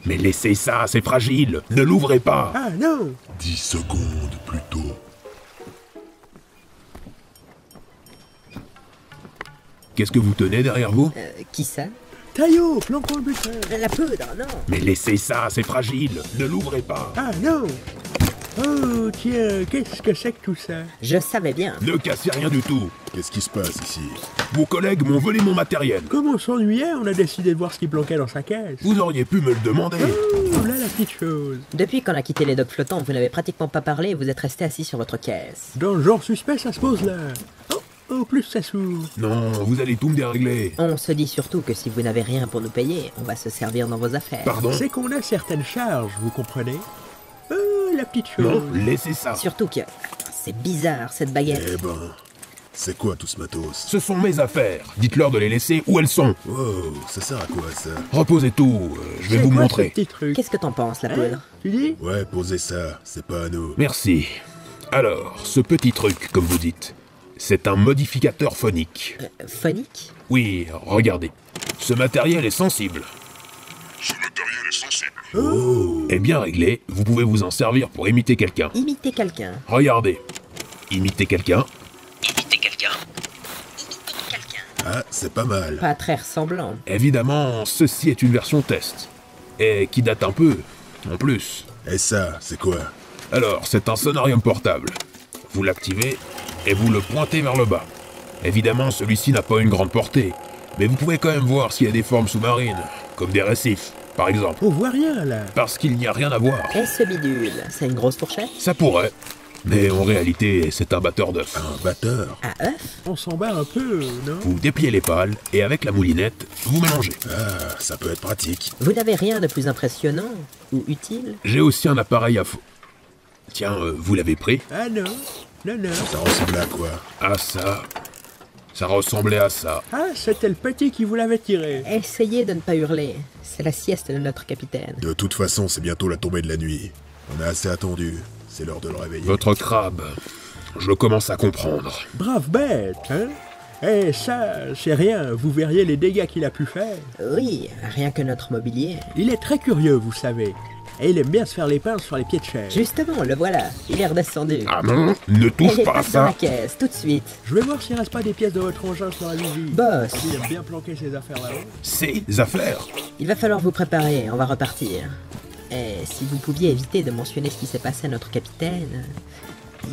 Mais laissez ça, c'est fragile. Ne l'ouvrez pas. Ah non! 10 secondes plutôt. Qu'est-ce que vous tenez derrière vous? Qui ça? Taillot, planquons le butin! La poudre, non. Mais laissez ça, c'est fragile. Ne l'ouvrez pas. Ah non! Oh tiens, qu'est-ce que c'est que tout ça? Je savais bien. Ne cassez rien du tout. Qu'est-ce qui se passe ici? Vos collègues m'ont volé mon matériel. Comme on s'ennuyait, on a décidé de voir ce qui planquait dans sa caisse. Vous auriez pu me le demander. Oh là la petite chose! Depuis qu'on a quitté les docks flottants, vous n'avez pratiquement pas parlé et vous êtes resté assis sur votre caisse. Dans le genre suspect, ça se pose là. Oh, plus ça s'ouvre. Non, vous allez tout me dérégler. On se dit surtout que si vous n'avez rien pour nous payer, on va se servir dans vos affaires. Pardon? C'est qu'on a certaines charges, vous comprenez? Oh, la petite chose. Non, laissez ça. Surtout que c'est bizarre cette baguette. Eh ben, c'est quoi tout ce matos? Ce sont mes affaires. Dites-leur de les laisser où elles sont. Wow, ça sert à quoi ça? Reposez tout, je vais C'est vous quoi montrer. ce petit truc? Qu'est-ce que t'en penses, la poudre? Tu dis? Ouais, posez ça, c'est pas à nous. Merci. Alors, ce petit truc, comme vous dites, c'est un modificateur phonique. Phonique? Oui, regardez. Ce matériel est sensible. Et bien réglé, vous pouvez vous en servir pour imiter quelqu'un. Imiter quelqu'un. Regardez. Imitez quelqu'un. Imiter quelqu'un. Ah, c'est pas mal. Pas très ressemblant. Évidemment, ceci est une version test. Et qui date un peu, en plus. Et ça, c'est quoi? Alors, c'est un sonarium portable. Vous l'activez et vous le pointez vers le bas. Évidemment, celui-ci n'a pas une grande portée, mais vous pouvez quand même voir s'il y a des formes sous-marines, comme des récifs, par exemple. On voit rien là. Parce qu'il n'y a rien à voir. Et ce bidule, c'est une grosse fourchette? Ça pourrait, mais en réalité, c'est un batteur d'œufs. Un batteur? À œuf? On s'en bat un peu, non? Vous dépliez les pales et avec la moulinette, vous mélangez. Ah, ça peut être pratique. Vous n'avez rien de plus impressionnant ou utile? J'ai aussi un appareil à faux. Tiens, vous l'avez pris? Ah non, non, non. Ça ressemble à quoi? Ah ça... Ça ressemblait à ça. Ah, c'était le petit qui vous l'avait tiré. Essayez de ne pas hurler. C'est la sieste de notre capitaine. De toute façon, c'est bientôt la tombée de la nuit. On a assez attendu. C'est l'heure de le réveiller. Votre crabe, je commence à comprendre. Brave bête, hein? Eh, ça, c'est rien. Vous verriez les dégâts qu'il a pu faire. Oui, rien que notre mobilier. Il est très curieux, vous savez. Et il aime bien se faire les pinces sur les pieds de chaise. Justement, le voilà. Il est redescendu. Ah non, ne touche Elle est pas à passe dans la ça. caisse, tout de suite. Je vais voir s'il reste pas des pièces de votre engin sur la vigie. Boss, Il aime bien planquer ses affaires là-haut. Ces affaires. il va falloir vous préparer, on va repartir. Et si vous pouviez éviter de mentionner ce qui s'est passé à notre capitaine,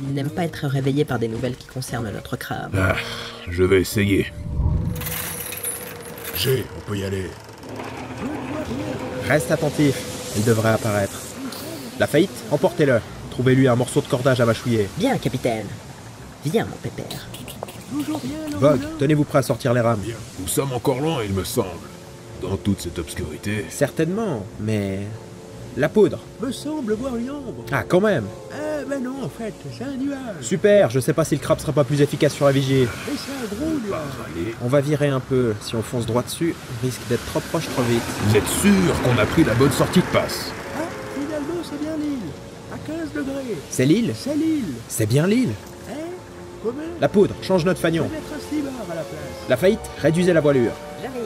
il n'aime pas être réveillé par des nouvelles qui concernent notre crabe. Ah, je vais essayer. G, on peut y aller. Reste attentif, il devrait apparaître. La faillite, emportez-le. Trouvez-lui un morceau de cordage à mâchouiller. Bien, capitaine. Viens, mon pépère. Toujours bien, Vogue, non? tenez-vous prêt à sortir les rames. Nous sommes encore loin, il me semble. Dans toute cette obscurité. Certainement, mais... La poudre. Me semble voir une ombre. Ah, quand même. Ah, ben non, en fait, c'est un nuage. Super, je sais pas si le crabe sera pas plus efficace sur la vigie. Et c'est un gros nuage. Allez, On va virer un peu. Si on fonce droit dessus, on risque d'être trop proche trop vite. vous êtes sûr qu'on a pris la bonne sortie de passe? Ah, finalement, c'est bien l'île. À 15 degrés. C'est l'île? C'est l'île. C'est bien l'île. Hein? Comment? La poudre, change notre Je vais fanion. mettre un slibard à la place. La faillite, réduisez la voilure. J'arrive.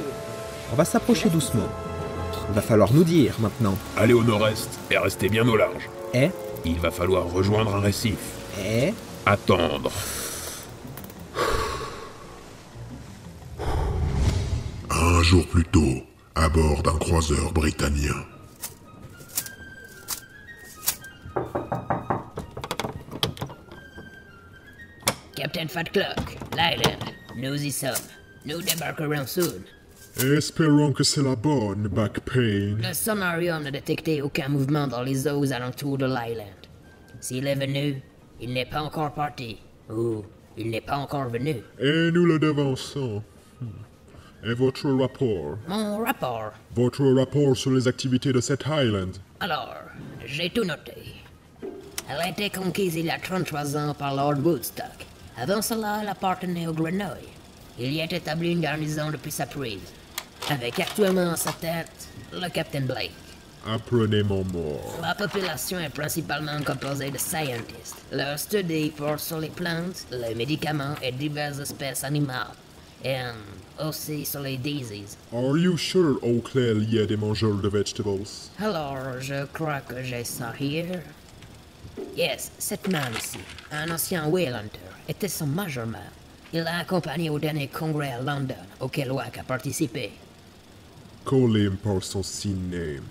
On va s'approcher doucement. Il va falloir nous dire maintenant. Allez au nord-est et restez bien au large. Eh? Il va falloir rejoindre un récif. Eh? Attendre. Un jour plus tôt, à bord d'un croiseur britannien. Captain Fat Clock, l'Island, nous y sommes. Nous débarquerons soon. Espérons que c'est la bonne, Backpain. Le sonarium n'a détecté aucun mouvement dans les eaux alentours de l'Island. S'il est venu, il n'est pas encore parti. Ou il n'est pas encore venu. Et nous le devançons. Et votre rapport? Mon rapport. Votre rapport sur les activités de cette Island? Alors, j'ai tout noté. Elle a été conquise il y a 33 ans par Lord Woodstock. Avant cela, elle appartenait au Grenouille. Il y a établi une garnison depuis sa prise. Avec actuellement à sa tête, le Captain Blake. Apprenez mon mort. La population est principalement composée de scientists. Leur study porte sur les plantes, les médicaments et diverses espèces animales. Et aussi sur les daisies. Are you sure Oakley y a des mangeurs de vegetables? Alors, je crois que j'ai ça here. Yes, cette man ici, un ancien whale hunter, était son majorman. Il l'a accompagné au dernier congrès à London, auquel Wack a participé. Collé par son signe name.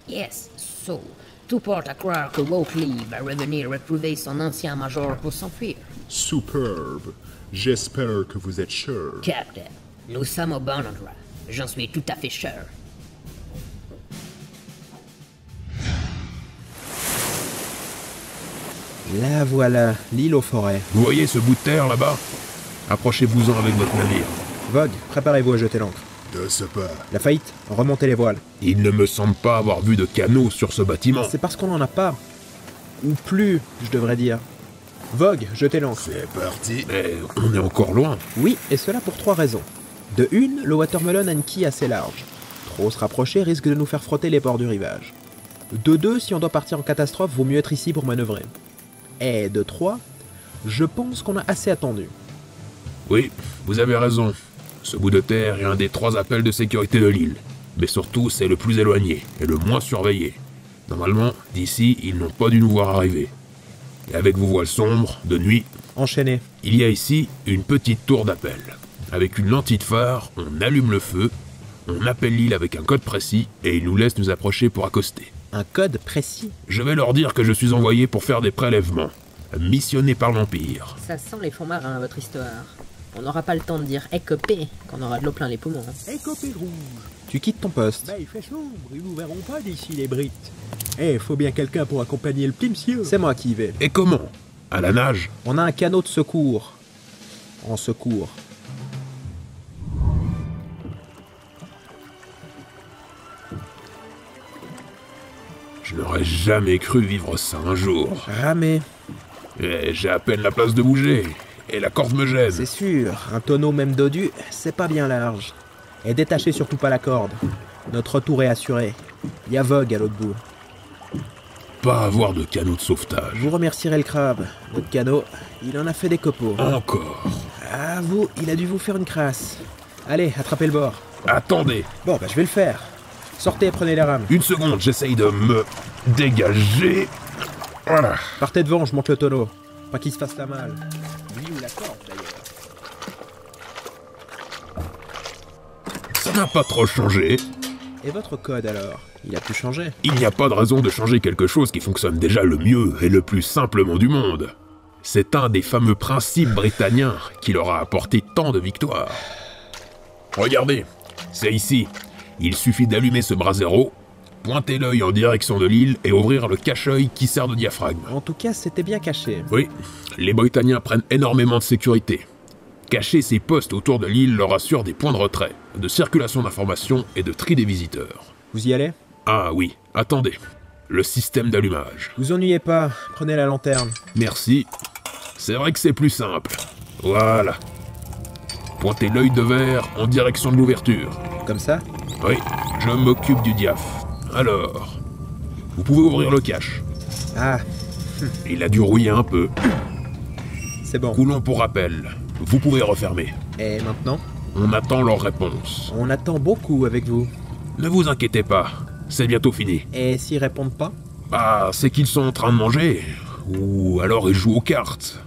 Yes, so, tout porte à croire que Walkley va revenir retrouver son ancien major pour s'enfuir. Superbe. J'espère que vous êtes sûr. Captain, nous sommes au bon endroit. J'en suis tout à fait sûr. La voilà, l'île aux forêts. Vous voyez ce bout de terre là-bas? Approchez-vous-en avec votre navire. Vogue, préparez-vous à jeter l'ancre. De ce pas. La faillite, remontez les voiles. Il ne me semble pas avoir vu de canot sur ce bâtiment. C'est parce qu'on n'en a pas. Ou plus, je devrais dire. Vogue, jetez l'ancre. C'est parti. Mais on est encore loin. Oui, et cela pour 3 raisons. De une, le Watermelon a une quille assez large. Trop se rapprocher risque de nous faire frotter les bords du rivage. De deux, si on doit partir en catastrophe, vaut mieux être ici pour manœuvrer. Et de 3, je pense qu'on a assez attendu. Oui, vous avez raison. Ce bout de terre est un des 3 appels de sécurité de l'île. Mais surtout, c'est le plus éloigné et le moins surveillé. Normalement, d'ici, ils n'ont pas dû nous voir arriver. Et avec vos voiles sombres, de nuit, Enchaînez. il y a ici une petite tour d'appel. Avec une lentille de phare, on allume le feu, on appelle l'île avec un code précis et ils nous laissent nous approcher pour accoster. Un code précis. Je vais leur dire que je suis envoyé pour faire des prélèvements, missionné par l'Empire. Ça sent les fonds marins, votre histoire. On n'aura pas le temps de dire écopé quand on aura de l'eau plein les poumons. Écopé rouge. Tu quittes ton poste. Ben, il fait sombre, ils vous verront pas d'ici les Brites. Eh, faut bien quelqu'un pour accompagner le petit monsieur. C'est moi qui y vais. Et comment? À la nage? On a un canot de secours. En secours. Je n'aurais jamais cru vivre ça un jour. Ramer. Et j'ai à peine la place de bouger. Et la corde me gêne. C'est sûr, un tonneau même dodu, c'est pas bien large. Et détachez surtout pas la corde. Notre retour est assuré. Il y a Vogue à l'autre bout. Pas avoir de canot de sauvetage. Vous remercierez le crabe. Notre canot, il en a fait des copeaux. Encore. Ah, vous, il a dû vous faire une crasse. Allez, attrapez le bord. Attendez. Bon, bah je vais le faire. Sortez et prenez les rames. Une seconde, j'essaye de me dégager. Voilà. Partez devant, je monte le tonneau. Pas qu'il se fasse la malle. Lui ou la corde, d'ailleurs. Ça n'a pas trop changé. Et votre code, alors? Il a pu changer. Il n'y a pas de raison de changer quelque chose qui fonctionne déjà le mieux et le plus simplement du monde. C'est un des fameux principes britanniens qui leur a apporté tant de victoires. Regardez, c'est ici. Il suffit d'allumer ce brasero, pointer l'œil en direction de l'île et ouvrir le cache-œil qui sert de diaphragme. En tout cas, c'était bien caché. Oui, les Britanniens prennent énormément de sécurité. Cacher ces postes autour de l'île leur assure des points de retrait, de circulation d'informations et de tri des visiteurs. Vous y allez? Ah oui, attendez. Le système d'allumage. Vous ennuyez pas, prenez la lanterne. Merci. C'est vrai que c'est plus simple. Voilà. Pointez l'œil de verre en direction de l'ouverture. Comme ça? Oui, je m'occupe du diaph. Alors, vous pouvez ouvrir le cache. Ah, Il a dû rouiller un peu. c'est bon. Coulons pour rappel. Vous pouvez refermer. Et maintenant? On attend leur réponse. On attend beaucoup avec vous. Ne vous inquiétez pas, c'est bientôt fini. Et s'ils répondent pas? Ah, c'est qu'ils sont en train de manger. Ou alors ils jouent aux cartes.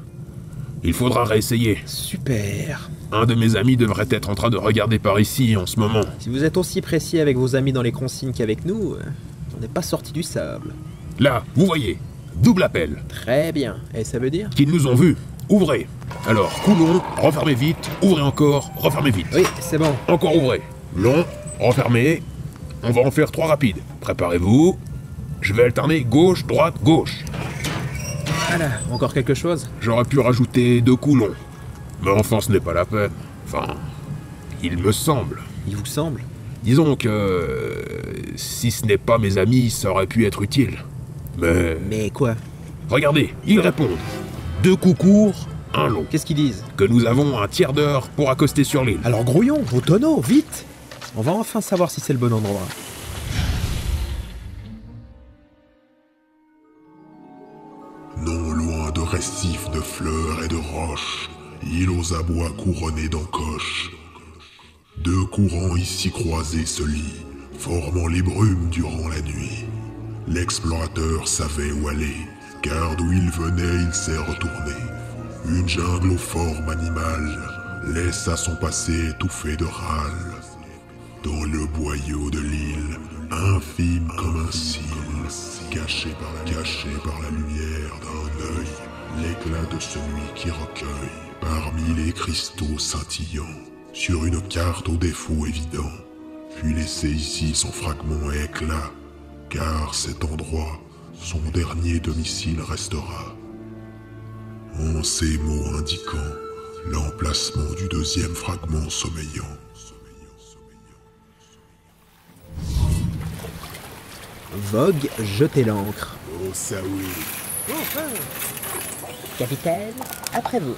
Il faudra réessayer. Super. Un de mes amis devrait être en train de regarder par ici en ce moment. Si vous êtes aussi précis avec vos amis dans les consignes qu'avec nous, on n'est pas sorti du sable. Là, vous voyez, double appel. Très bien. Et ça veut dire? Qu'ils nous ont vus. Ouvrez. Alors, coulons, refermez vite, ouvrez encore, refermez vite. Oui, c'est bon. Encore ouvrez. Long, refermez. On va en faire 3 rapides. Préparez-vous. Je vais alterner gauche, droite, gauche. Ah là, encore quelque chose? J'aurais pu rajouter 2 coulons. Mais enfin, ce n'est pas la peine. Enfin, il me semble. Il vous semble? Disons que... si ce n'est pas mes amis, ça aurait pu être utile. Mais quoi? Regardez, ils répondent. 2 coups courts, 1 long. Qu'est-ce qu'ils disent? Que nous avons un tiers d'heure pour accoster sur l'île. Alors grouillons, au tonneau, vite! On va enfin savoir si c'est le bon endroit. Non loin de récifs de fleurs et de roches, île aux abois couronnés d'encoches, Deux courants ici croisés se lient, formant les brumes durant la nuit. L'explorateur savait où aller, car d'où il venait, il s'est retourné. Une jungle aux formes animales laisse à son passé étouffé de râles. Dans le boyau de l'île, infime comme un cil, caché par la lumière d'un œil, l'éclat de celui qui recueille, parmi les cristaux scintillants, sur une carte au défaut évident, puis laisser ici son fragment éclat, car cet endroit, son dernier domicile restera. En ces mots indiquant l'emplacement du deuxième fragment sommeillant. Vogue jetait l'ancre. Oh, ça oui. Capitaine, après vous.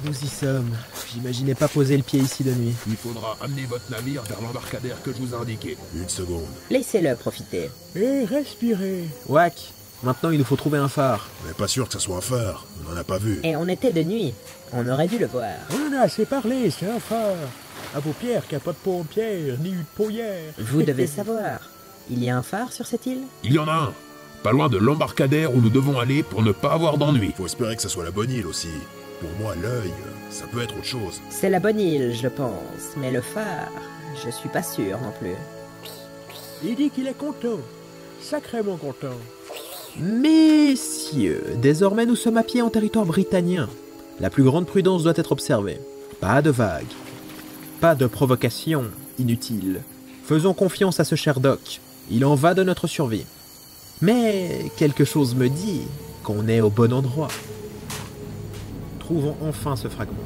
Nous y sommes. J'imaginais pas poser le pied ici de nuit. Il faudra amener votre navire vers l'embarcadère que je vous ai indiqué. Une seconde. Laissez-le profiter. Et respirez. Wack, maintenant il nous faut trouver un phare. On n'est pas sûr que ça soit un phare. On n'en a pas vu. Et on était de nuit. On aurait dû le voir. On en a assez parlé, c'est un phare. À vos pierres qu'il n'y a pas de pompière, ni une paulière. Vous devez savoir. Il y a un phare sur cette île? Il y en a un, pas loin de l'embarcadère où nous devons aller pour ne pas avoir d'ennui. Faut espérer que ça soit la bonne île aussi. Pour moi, l'œil, ça peut être autre chose. C'est la bonne île, je pense. Mais le phare, je suis pas sûr non plus. Il dit qu'il est content. Sacrément content. Messieurs, désormais nous sommes à pied en territoire britannicien. La plus grande prudence doit être observée. Pas de vagues. Pas de provocation inutile. Faisons confiance à ce cher Doc. Il en va de notre survie. Mais quelque chose me dit qu'on est au bon endroit. Trouvons enfin ce fragment.